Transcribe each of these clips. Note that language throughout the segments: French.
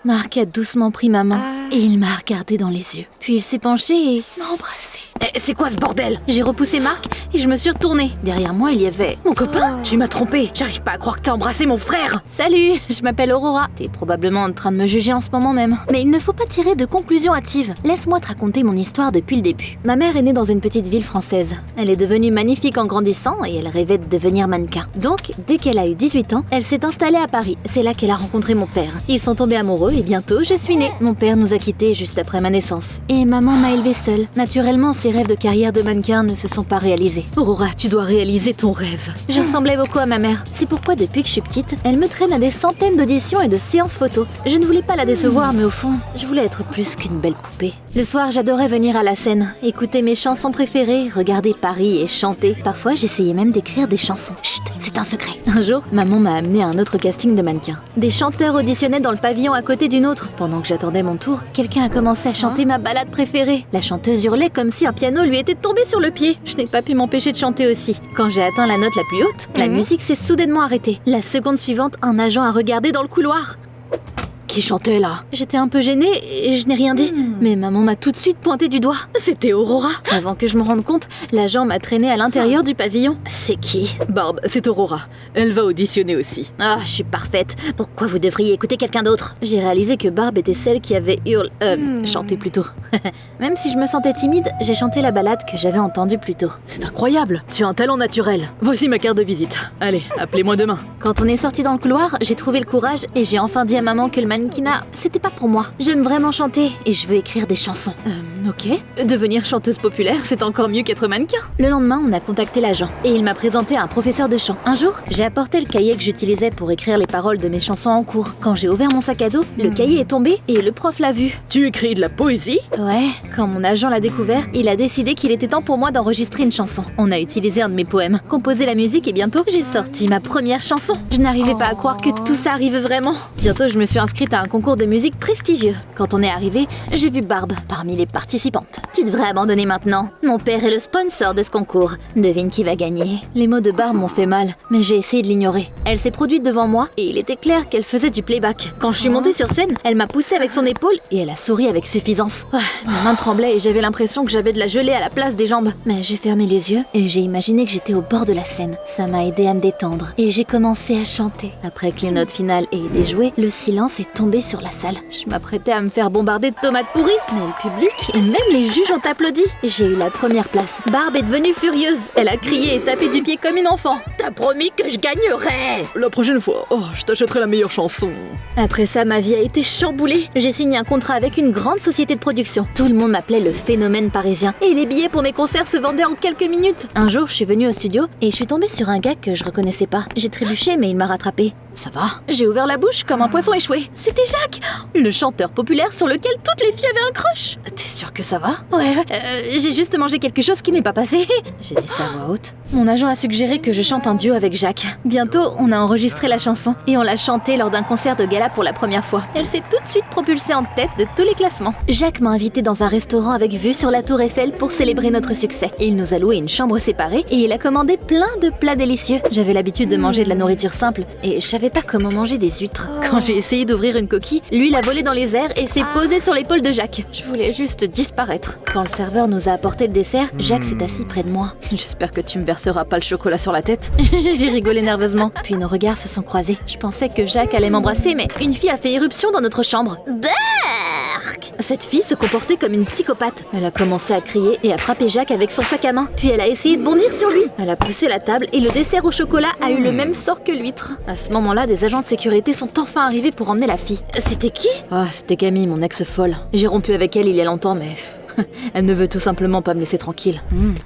Marc a doucement pris ma main et il m'a regardé dans les yeux. Puis il s'est penché et m'a embrassée. C'est quoi ce bordel? J'ai repoussé Marc et je me suis retournée. Derrière moi, il y avait... Mon copain? Tu m'as trompé. J'arrive pas à croire que t'as embrassé mon frère. Salut, je m'appelle Aurora. T'es probablement en train de me juger en ce moment même. Mais il ne faut pas tirer de conclusions hâtives. Laisse-moi te raconter mon histoire depuis le début. Ma mère est née dans une petite ville française. Elle est devenue magnifique en grandissant et elle rêvait de devenir mannequin. Donc, dès qu'elle a eu 18 ans, elle s'est installée à Paris. C'est là qu'elle a rencontré mon père. Ils sont tombés amoureux et bientôt, je suis née. Mon père nous a quittés juste après ma naissance. Et maman m'a élevée seule. Naturellement, ses rêves de carrière de mannequin ne se sont pas réalisés. Aurora, tu dois réaliser ton rêve. Je ressemblais beaucoup à ma mère. C'est pourquoi depuis que je suis petite, elle me traîne à des centaines d'auditions et de séances photos. Je ne voulais pas la décevoir, mais au fond, je voulais être plus qu'une belle poupée. Le soir, j'adorais venir à la scène, écouter mes chansons préférées, regarder Paris et chanter. Parfois, j'essayais même d'écrire des chansons. Chut, c'est un secret. Un jour, maman m'a amené à un autre casting de mannequin. Des chanteurs auditionnaient dans le pavillon à côté d'une autre. Pendant que j'attendais mon tour, quelqu'un a commencé à chanter ma ballade préférée. La chanteuse hurlait comme si un piano lui était tombé sur le pied. Je n'ai pas pu m'empêcher de chanter aussi. Quand j'ai atteint la note la plus haute, la musique s'est soudainement arrêtée. La seconde suivante, un agent a regardé dans le couloir. Qui chantait là? J'étais un peu gênée et je n'ai rien dit. Mais maman m'a tout de suite pointé du doigt. C'était Aurora. Avant que je me rende compte, l'agent m'a traînée à l'intérieur du pavillon. C'est qui? Barb, c'est Aurora. Elle va auditionner aussi. Ah, je suis parfaite. Pourquoi vous devriez écouter quelqu'un d'autre? J'ai réalisé que Barb était celle qui avait chanté plus tôt. Même si je me sentais timide, j'ai chanté la ballade que j'avais entendue plus tôt. C'est incroyable. Tu as un talent naturel. Voici ma carte de visite. Allez, appelez-moi demain. Quand on est sorti dans le couloir, j'ai trouvé le courage et j'ai enfin dit à maman que le mannequinat, c'était pas pour moi. J'aime vraiment chanter et je veux écrire des chansons. Ok. Devenir chanteuse populaire, c'est encore mieux qu'être mannequin. Le lendemain, on a contacté l'agent et il m'a présenté un professeur de chant. Un jour, j'ai apporté le cahier que j'utilisais pour écrire les paroles de mes chansons en cours. Quand j'ai ouvert mon sac à dos, le cahier est tombé et le prof l'a vu. Tu écris de la poésie? Ouais. Quand mon agent l'a découvert, il a décidé qu'il était temps pour moi d'enregistrer une chanson. On a utilisé un de mes poèmes, composé la musique et bientôt, j'ai sorti ma première chanson. Je n'arrivais pas à croire que tout ça arrive vraiment. Bientôt, je me suis inscrite à un concours de musique prestigieux. Quand on est arrivé, j'ai vu Barb parmi les participantes. Tu devrais abandonner maintenant. Mon père est le sponsor de ce concours. Devine qui va gagner. Les mots de Barb m'ont fait mal, mais j'ai essayé de l'ignorer. Elle s'est produite devant moi et il était clair qu'elle faisait du playback. Quand je suis montée sur scène, elle m'a poussée avec son épaule et elle a souri avec suffisance. Mes mains tremblaient et j'avais l'impression que j'avais de la gelée à la place des jambes. Mais j'ai fermé les yeux et j'ai imaginé que j'étais au bord de la scène. Ça m'a aidé à me détendre et j'ai commencé à chanter. Après que les notes finales aient été jouées, le silence est tombé sur la salle. Je m'apprêtais à me faire bombarder de tomates pourries, mais le public et même les juges ont applaudi. J'ai eu la première place. Barb est devenue furieuse. Elle a crié et tapé du pied comme une enfant. T'as promis que je gagnerais. La prochaine fois, je t'achèterai la meilleure chanson. Après ça, ma vie a été chamboulée. J'ai signé un contrat avec une grande société de production. Tout le monde m'appelait le phénomène parisien. Et les billets pour mes concerts se vendaient en quelques minutes. Un jour, je suis venue au studio et je suis tombée sur un gars que je reconnaissais pas. J'ai trébuché, mais il m'a rattrapée. Ça va? J'ai ouvert la bouche comme un poisson échoué. C'était Jacques, le chanteur populaire sur lequel toutes les filles avaient un crush. T'es sûre que ça va? Ouais, j'ai juste mangé quelque chose qui n'est pas passé. J'ai dit ça à voix haute. Mon agent a suggéré que je chante un duo avec Jacques. Bientôt, on a enregistré la chanson et on l'a chantée lors d'un concert de gala pour la première fois. Elle s'est tout de suite propulsée en tête de tous les classements. Jacques m'a invité dans un restaurant avec vue sur la Tour Eiffel pour célébrer notre succès. Il nous a loué une chambre séparée et il a commandé plein de plats délicieux. J'avais l'habitude de manger de la nourriture simple et je savais pas comment manger des huîtres. Quand j'ai essayé d'ouvrir une coquille, lui l'a volé dans les airs et s'est posé sur l'épaule de Jacques. Je voulais juste disparaître. Quand le serveur nous a apporté le dessert, Jacques s'est assis près de moi. J'espère que tu me verseras pas le chocolat sur la tête. J'ai rigolé nerveusement. Puis nos regards se sont croisés. Je pensais que Jacques allait m'embrasser, mais une fille a fait irruption dans notre chambre. Berk! Cette fille se comportait comme une psychopathe. Elle a commencé à crier et à frapper Jacques avec son sac à main. Puis elle a essayé de bondir sur lui. Elle a poussé la table et le dessert au chocolat a eu le même sort que l'huître. À ce moment-là, des agents de sécurité sont enfin arrivés pour emmener la fille. C'était qui? C'était Camille, mon ex-folle. J'ai rompu avec elle il y a longtemps, mais... elle ne veut tout simplement pas me laisser tranquille.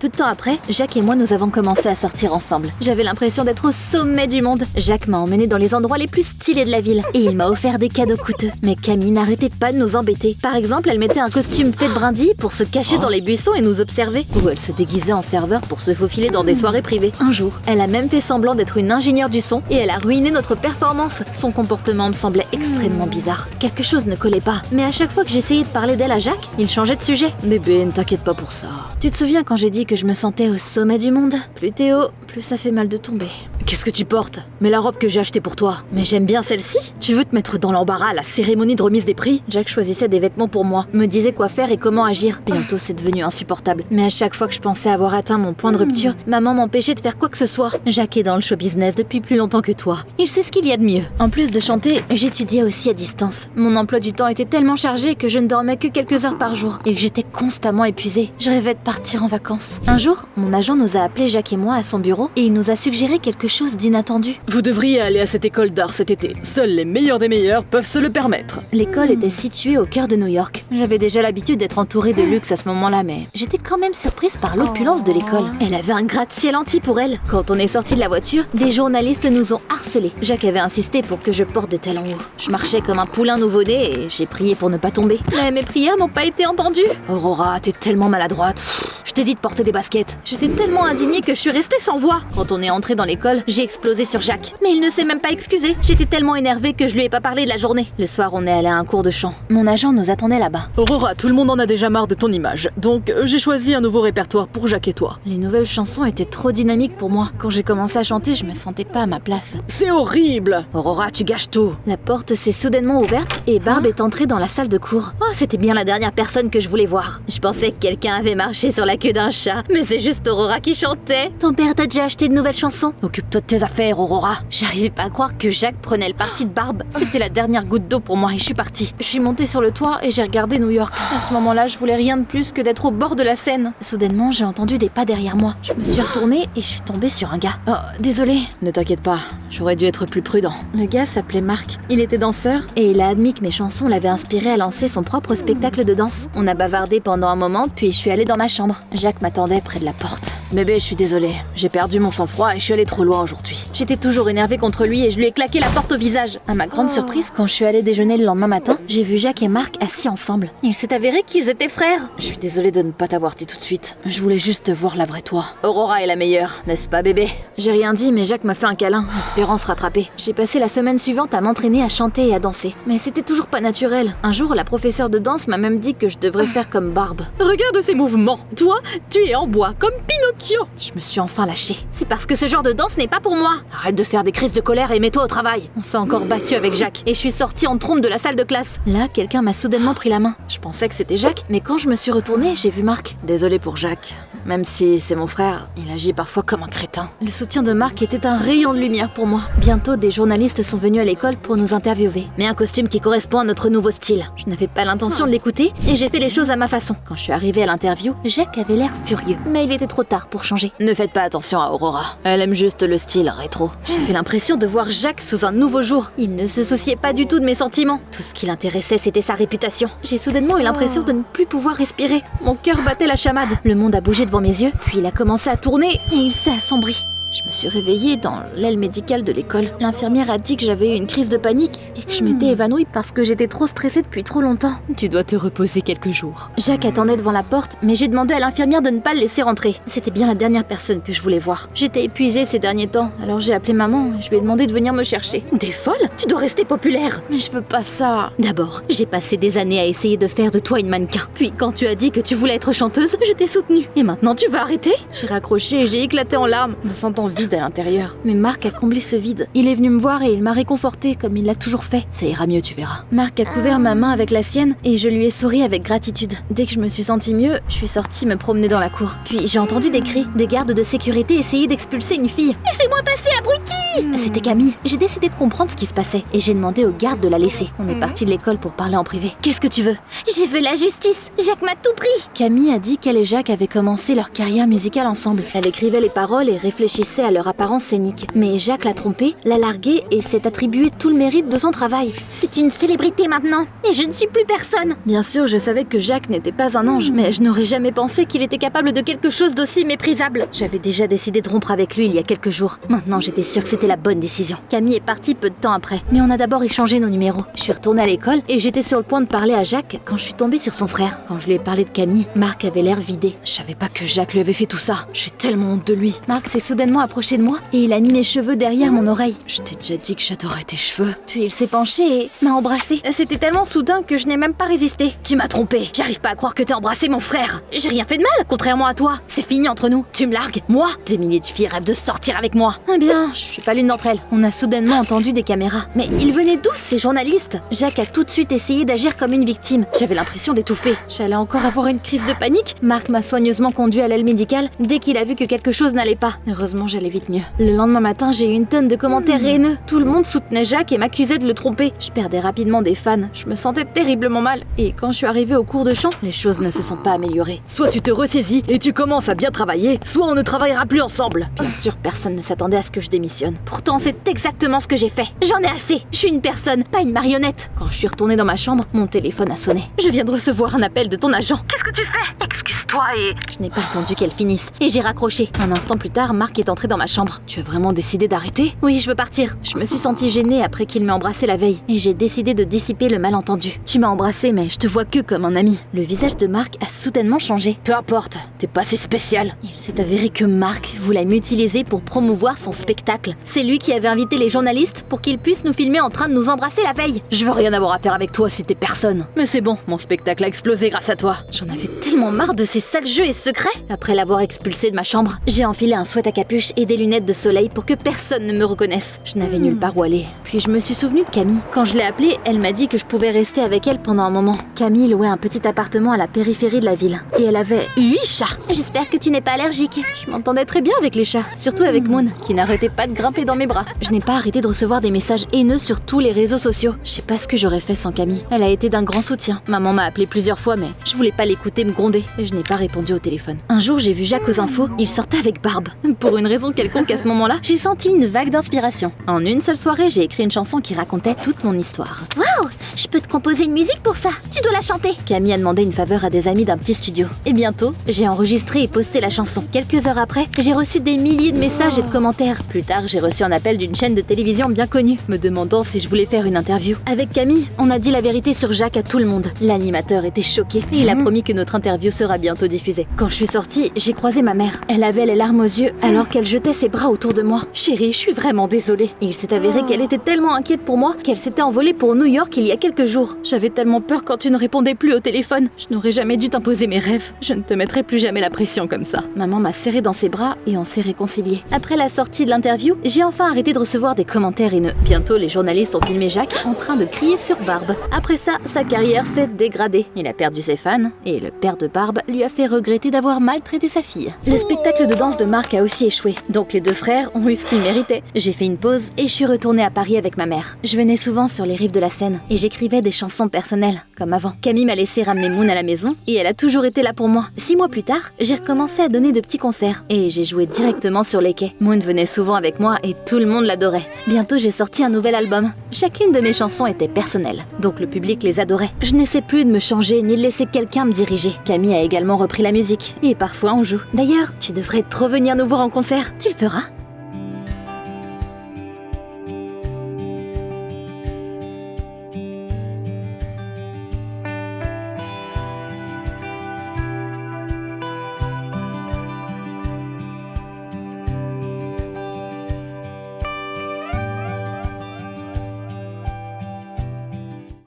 Peu de temps après, Jacques et moi nous avons commencé à sortir ensemble. J'avais l'impression d'être au sommet du monde. Jacques m'a emmené dans les endroits les plus stylés de la ville et il m'a offert des cadeaux coûteux. Mais Camille n'arrêtait pas de nous embêter. Par exemple, elle mettait un costume fait de brindilles pour se cacher dans les buissons et nous observer. Ou elle se déguisait en serveur pour se faufiler dans des soirées privées. Un jour, elle a même fait semblant d'être une ingénieure du son et elle a ruiné notre performance. Son comportement me semblait extrêmement bizarre. Quelque chose ne collait pas. Mais à chaque fois que j'essayais de parler d'elle à Jacques, il changeait de sujet. Bébé, ne t'inquiète pas pour ça. Tu te souviens quand j'ai dit que je me sentais au sommet du monde? Plus t'es haut, plus plus ça fait mal de tomber. Qu'est-ce que tu portes? Mais la robe que j'ai achetée pour toi. Mais j'aime bien celle-ci. Tu veux te mettre dans l'embarras à la cérémonie de remise des prix? Jack choisissait des vêtements pour moi, me disait quoi faire et comment agir. Bientôt c'est devenu insupportable. Mais à chaque fois que je pensais avoir atteint mon point de rupture, maman m'empêchait de faire quoi que ce soit. Jack est dans le show business depuis plus longtemps que toi. Il sait ce qu'il y a de mieux. En plus de chanter, j'étudiais aussi à distance. Mon emploi du temps était tellement chargé que je ne dormais que quelques heures par jour et que j'étais constamment épuisée. Je rêvais de partir en vacances. Un jour, mon agent nous a appelé Jack et moi à son bureau et il nous a suggéré quelque chose d'inattendu. Vous devriez aller à cette école d'art cet été. Seuls les meilleurs des meilleurs peuvent se le permettre. L'école était située au cœur de New York. J'avais déjà l'habitude d'être entourée de luxe à ce moment-là, mais j'étais quand même surprise par l'opulence de l'école. Elle avait un gratte-ciel entier pour elle. Quand on est sorti de la voiture, des journalistes nous ont harcelés. Jack avait insisté pour que je porte des talons hauts. Je marchais comme un poulain nouveau-né et j'ai prié pour ne pas tomber. Mais mes prières n'ont pas été entendues. Aurora, t'es tellement maladroite. Je t'ai dit de porter des baskets. J'étais tellement indignée que je suis restée sans voix. Quand on est entré dans l'école, j'ai explosé sur Jack. Mais il ne s'est même pas excusé. J'étais tellement énervée que je lui ai pas parlé de la journée. Le soir, on est allé à un cours de chant. Mon agent nous attendait là-bas. Aurora, tout le monde en a déjà marre de ton image. Donc j'ai choisi un nouveau répertoire pour Jack et toi. Les nouvelles chansons étaient trop dynamiques pour moi. Quand j'ai commencé à chanter, je me sentais pas à ma place. C'est horrible! Aurora, tu gâches tout. La porte s'est soudainement ouverte et Barb est entrée dans la salle de cours. Oh, c'était bien la dernière personne que je voulais voir. Je pensais que quelqu'un avait marché sur la queue d'un chat, mais c'est juste Aurora qui chantait. Ton père t'a déjà acheté de nouvelles chansons? Occupe-toi de tes affaires, Aurora. J'arrivais pas à croire que Jack prenait le parti de Barb. C'était la dernière goutte d'eau pour moi et je suis partie. Je suis montée sur le toit et j'ai regardé New York. À ce moment-là, je voulais rien de plus que d'être au bord de la Seine. Soudainement, j'ai entendu des pas derrière moi. Je me suis retournée et je suis tombée sur un gars. Oh, désolée. Ne t'inquiète pas, j'aurais dû être plus prudent. Le gars s'appelait Marc. Il était danseur et il a admis que mes chansons l'avaient inspiré à lancer son propre spectacle de danse. On a bavardé pendant un moment, puis je suis allée dans ma chambre. Jacques m'attendait près de la porte. Bébé, je suis désolée. J'ai perdu mon sang-froid et je suis allée trop loin aujourd'hui. J'étais toujours énervée contre lui et je lui ai claqué la porte au visage. À ma grande surprise, quand je suis allée déjeuner le lendemain matin, j'ai vu Jacques et Marc assis ensemble. Il s'est avéré qu'ils étaient frères. Je suis désolée de ne pas t'avoir dit tout de suite. Je voulais juste voir la vraie toi. Aurora est la meilleure, n'est-ce pas, bébé? J'ai rien dit, mais Jacques m'a fait un câlin, espérant se rattraper. J'ai passé la semaine suivante à m'entraîner à chanter et à danser. Mais c'était toujours pas naturel. Un jour, la professeure de danse m'a même dit que je devrais faire comme Barb. Regarde ces mouvements. Toi, tu es en bois, comme Pinocchio. Je me suis enfin lâchée. C'est parce que ce genre de danse n'est pas pour moi. Arrête de faire des crises de colère et mets-toi au travail. On s'est encore battu avec Jacques et je suis sortie en trompe de la salle de classe. Là, quelqu'un m'a soudainement pris la main. Je pensais que c'était Jacques, mais quand je me suis retournée, j'ai vu Marc. Désolée pour Jacques. Même si c'est mon frère, il agit parfois comme un crétin. Le soutien de Marc était un rayon de lumière pour moi. Bientôt, des journalistes sont venus à l'école pour nous interviewer. Mais un costume qui correspond à notre nouveau style. Je n'avais pas l'intention de l'écouter et j'ai fait les choses à ma façon. Quand je suis arrivée à l'interview, Jacques avait l'air furieux. Mais il était trop tard pour changer. Ne faites pas attention à Aurora. Elle aime juste le style rétro. J'ai fait l'impression de voir Jacques sous un nouveau jour. Il ne se souciait pas du tout de mes sentiments. Tout ce qui l'intéressait, c'était sa réputation. J'ai soudainement eu l'impression de ne plus pouvoir respirer. Mon cœur battait la chamade. Le monde a bougé devant mes yeux, puis il a commencé à tourner et il s'est assombri. Je me suis réveillée dans l'aile médicale de l'école. L'infirmière a dit que j'avais eu une crise de panique et que je m'étais évanouie parce que j'étais trop stressée depuis trop longtemps. Tu dois te reposer quelques jours. Jacques attendait devant la porte, mais j'ai demandé à l'infirmière de ne pas le laisser rentrer. C'était bien la dernière personne que je voulais voir. J'étais épuisée ces derniers temps, alors j'ai appelé maman et je lui ai demandé de venir me chercher. T'es folle? Tu dois rester populaire. Mais je veux pas ça. D'abord, j'ai passé des années à essayer de faire de toi une mannequin. Puis quand tu as dit que tu voulais être chanteuse, je t'ai soutenue. Et maintenant tu vas arrêter? J'ai raccroché et j'ai éclaté en larmes, me sentant vide à l'intérieur. Mais Marc a comblé ce vide. Il est venu me voir et il m'a réconforté comme il l'a toujours fait. Ça ira mieux, tu verras. Marc a couvert ma main avec la sienne et je lui ai souri avec gratitude. Dès que je me suis sentie mieux, je suis sortie me promener dans la cour. Puis j'ai entendu des cris. Des gardes de sécurité essayaient d'expulser une fille. Laissez-moi passer, abruti! C'était Camille. J'ai décidé de comprendre ce qui se passait et j'ai demandé aux gardes de la laisser. On est parti de l'école pour parler en privé. Qu'est-ce que tu veux? Je veux la justice. Jacques m'a tout pris. Camille a dit qu'elle et Jacques avaient commencé leur carrière musicale ensemble. Elle écrivait les paroles et réfléchissait à leur apparence scénique. Mais Jacques l'a trompée, l'a larguée et s'est attribué tout le mérite de son travail. C'est une célébrité maintenant, et je ne suis plus personne. Bien sûr, je savais que Jacques n'était pas un ange, mais je n'aurais jamais pensé qu'il était capable de quelque chose d'aussi méprisable. J'avais déjà décidé de rompre avec lui il y a quelques jours. Maintenant, j'étais sûre que c'était la bonne décision. Camille est partie peu de temps après, mais on a d'abord échangé nos numéros. Je suis retournée à l'école et j'étais sur le point de parler à Jacques quand je suis tombée sur son frère. Quand je lui ai parlé de Camille, Marc avait l'air vidé. Je savais pas que Jacques lui avait fait tout ça. J'ai tellement honte de lui. Marc s'est soudainement doucement approché de moi et il a mis mes cheveux derrière mon oreille. Je t'ai déjà dit que j'adorais tes cheveux. Puis il s'est penché et m'a embrassé. C'était tellement soudain que je n'ai même pas résisté. Tu m'as trompé. J'arrive pas à croire que t'as embrassé mon frère. J'ai rien fait de mal, contrairement à toi. C'est fini entre nous. Tu me largues, moi? Des milliers de filles rêvent de sortir avec moi. Eh bien, je suis pas l'une d'entre elles. On a soudainement entendu des caméras. Mais ils venaient d'où ces journalistes? Jacques a tout de suite essayé d'agir comme une victime. J'avais l'impression d'étouffer. J'allais encore avoir une crise de panique. Marc m'a soigneusement conduit à l'aile médicale dès qu'il a vu que quelque chose n'allait pas. Heureusement, j'allais vite mieux. Le lendemain matin, j'ai eu une tonne de commentaires haineux. Tout le monde soutenait Jacques et m'accusait de le tromper. Je perdais rapidement des fans. Je me sentais terriblement mal. Et quand je suis arrivée au cours de chant, Les choses ne se sont pas améliorées. Soit tu te ressaisis et tu commences à bien travailler, soit on ne travaillera plus ensemble. Bien sûr, personne ne s'attendait à ce que je démissionne. pourtant, c'est exactement ce que j'ai fait. J'en ai assez. Je suis une personne, pas une marionnette. Quand je suis retournée dans ma chambre, mon téléphone a sonné. Je viens de recevoir un appel de ton agent. Qu'est-ce que tu fais? Excuse-toi et... Je n'ai pas attendu qu'elle finisse. Et j'ai raccroché. Un instant plus tard, Marc est entré dans ma chambre. Tu as vraiment décidé d'arrêter? Oui, je veux partir. Je me suis sentie gênée après qu'il m'ait embrassé la veille. Et j'ai décidé de dissiper le malentendu. Tu m'as embrassé, mais je te vois que comme un ami. Le visage de Marc a soudainement changé. Peu importe, t'es pas si spécial. Il s'est avéré que Marc voulait m'utiliser pour promouvoir son spectacle. C'est lui qui avait invité les journalistes pour qu'ils puissent nous filmer en train de nous embrasser la veille. Je veux rien avoir à faire avec toi si t'es personne. Mais c'est bon, mon spectacle a explosé grâce à toi. J'en avais tellement marre de ces sales jeux et secrets. Après l'avoir expulsé de ma chambre, j'ai enfilé un sweat à capuche et des lunettes de soleil pour que personne ne me reconnaisse. Je n'avais nulle part où aller. Puis je me suis souvenue de Camille. Quand je l'ai appelée, elle m'a dit que je pouvais rester avec elle pendant un moment. Camille louait un petit appartement à la périphérie de la ville. Et elle avait 8 chats. J'espère que tu n'es pas allergique. Je m'entendais très bien avec les chats, surtout avec Moon, qui n'arrêtait pas de grimper dans mes bras. Je n'ai pas arrêté de recevoir des messages haineux sur tous les réseaux sociaux. Je sais pas ce que j'aurais fait sans Camille. Elle a été d'un grand soutien. Maman m'a appelé plusieurs fois, mais je voulais pas l'écouter me gronder. Et je n'ai pas répondu au téléphone. Un jour, j'ai vu Jacques aux infos. Il sortait avec Barbe. Pour une raison quelconque à ce moment-là, j'ai senti une vague d'inspiration. En une seule soirée, j'ai écrit une chanson qui racontait toute mon histoire. Waouh! Je peux te composer une musique pour ça. Tu dois la chanter. Camille a demandé une faveur à des amis d'un petit studio. Et bientôt, j'ai enregistré et posté la chanson. Quelques heures après, j'ai reçu des milliers de messages et de commentaires. Plus tard, j'ai reçu un appel d'une chaîne de télévision bien connue, me demandant si je voulais faire une interview. Avec Camille, on a dit la vérité sur Jacques à tout le monde. L'animateur était choqué et il a promis que notre interview sera bientôt diffusée. Quand je suis sortie, j'ai croisé ma mère. Elle avait les larmes aux yeux alors qu'elle jetait ses bras autour de moi. Chérie, je suis vraiment désolée. Et il s'est avéré qu'elle était tellement inquiète pour moi qu'elle s'était envolée pour New York il y a quelques jours. J'avais tellement peur quand tu ne répondais plus au téléphone. Je n'aurais jamais dû t'imposer mes rêves. Je ne te mettrai plus jamais la pression comme ça. Maman m'a serré dans ses bras et on s'est réconciliés. Après la sortie de l'interview, j'ai enfin arrêté de recevoir des commentaires haineux. Bientôt, les journalistes ont filmé Jacques en train de crier sur Barbe. Après ça, sa carrière s'est dégradée. Il a perdu ses fans et le père de Barbe lui a fait regretter d'avoir maltraité sa fille. Le spectacle de danse de Marc a aussi échoué. Donc les deux frères ont eu ce qu'ils méritaient. J'ai fait une pause et je suis retournée à Paris avec ma mère. Je venais souvent sur les rives de la Seine et j'écrivais des chansons personnelles, comme avant. Camille m'a laissé ramener Moon à la maison et elle a toujours été là pour moi. 6 mois plus tard, j'ai recommencé à donner de petits concerts et j'ai joué directement sur les quais. Moon venait souvent avec moi et tout le monde l'adorait. Bientôt, j'ai sorti un nouvel album. Chacune de mes chansons était personnelle, donc le public les adorait. Je n'essaie plus de me changer ni de laisser quelqu'un me diriger. Camille a également repris la musique et parfois on joue. D'ailleurs, tu devrais trop venir nous voir en concert. Tu le feras?